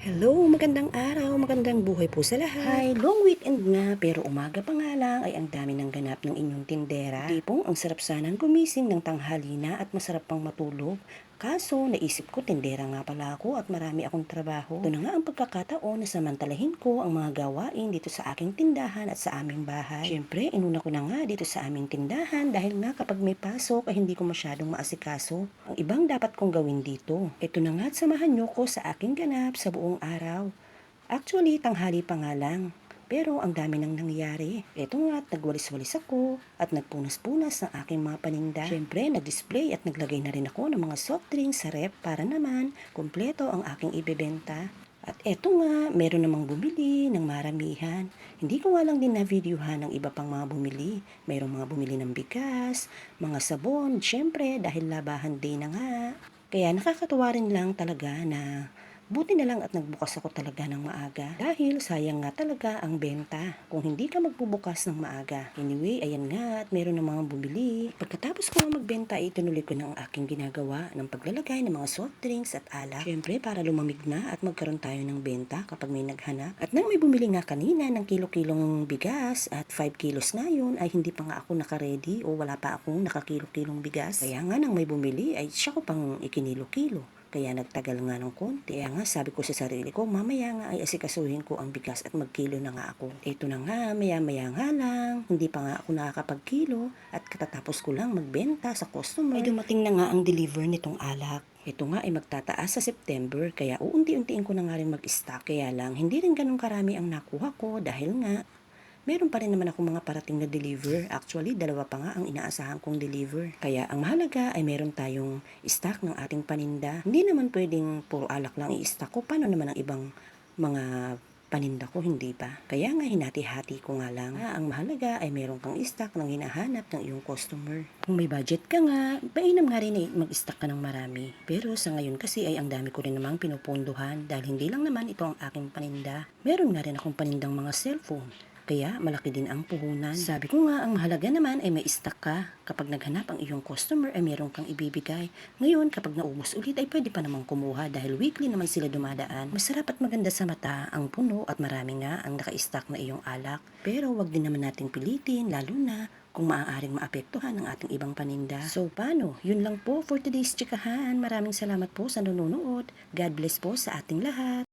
Hello, magandang araw, magandang buhay po sa lahat. Hi, long weekend nga pero umaga pa nga lang ay ang dami ng ganap ng inyong tindera. Tipong ang sarap sanang gumising ng tanghali na at masarap pang matulog. Kaso naisip ko tindera nga pala ako at marami akong trabaho. Ito na nga ang pagkakataon na samantalahin ko ang mga gawain dito sa aking tindahan at sa aming bahay. Siyempre, inuna ko na nga dito sa aming tindahan dahil nga kapag may pasok ay hindi ko masyadong maasikaso ang ibang dapat kong gawin dito. Ito na nga at samahan nyo ko sa aking ganap sa buong araw. Actually, tanghali pa nga lang. Pero ang dami nang nangyari. Eto nga at nagwalis-walis ako at nagpunas-punas ng aking mga paninda. Siyempre, nag-display at naglagay na rin ako ng mga soft drinks sa rep para naman kumpleto ang aking ibebenta. At eto nga, meron namang bumili ng maramihan. Hindi ko nga lang din na-videohan ng iba pang mga bumili. Merong mga bumili ng bigas, mga sabon, siyempre dahil labahan day na nga. Kaya nakakatuwa rin lang talaga na buti na lang at nagbukas ako talaga ng maaga dahil sayang nga talaga ang benta kung hindi ka magbubukas ng maaga. Anyway, ayan nga at meron ng mga bumili. Pagkatapos ko magbenta, itinuloy ko na ang aking ginagawa ng paglalagay ng mga soft drinks at alak. Siyempre, para lumamig na at magkaroon tayo ng benta kapag may naghanap. At nang may bumili nga kanina ng kilo-kilong bigas at 5 kilos na yun, ay hindi pa nga ako nakaredy o wala pa akong nakakilo-kilong bigas. Kaya nga nang may bumili ay siya ko pang ikinilo-kilo. Kaya nagtagal nga ng konti. Kaya nga sabi ko sa sarili ko, mamaya nga ay asikasuhin ko ang bigas at magkilo na nga ako. Ito na nga, maya-maya nga lang, hindi pa nga ako nakakapagkilo at katatapos ko lang magbenta sa customer. Ay dumating na nga ang deliver nitong alak. Ito nga ay magtataas sa September kaya uunti-untiin ko na nga rin mag-stock. Kaya lang hindi rin ganun karami ang nakuha ko dahil nga meron pa rin naman ako mga parating na deliver. Actually, dalawa pa nga ang inaasahan kong deliver. Kaya ang mahalaga ay meron tayong stock ng ating paninda. Hindi naman pwedeng puro alak lang i-stock ko. Paano naman ang ibang mga paninda ko, hindi ba? Kaya nga hinati-hati ko nga lang. Ang mahalaga ay meron kang stock ng hinahanap ng iyong customer. Kung may budget ka nga, mainam nga rin ay mag-stock ka ng marami. Pero sa ngayon kasi ay ang dami ko rin namang pinupunduhan dahil hindi lang naman ito ang aking paninda. Meron nga rin akong panindang mga cellphone. Kaya malaki din ang puhunan. Sabi ko nga, ang mahalaga naman ay may stock ka. Kapag naghanap ang iyong customer ay meron kang ibibigay. Ngayon, kapag naubos ulit ay pwede pa namang kumuha dahil weekly naman sila dumadaan. Masarap at maganda sa mata ang puno at marami nga ang naka-stock na iyong alak. Pero wag din naman nating pilitin, lalo na kung maaaring maapektuhan ang ating ibang paninda. So paano? Yun lang po for today's chikahan. Maraming salamat po sa nanonood. God bless po sa ating lahat.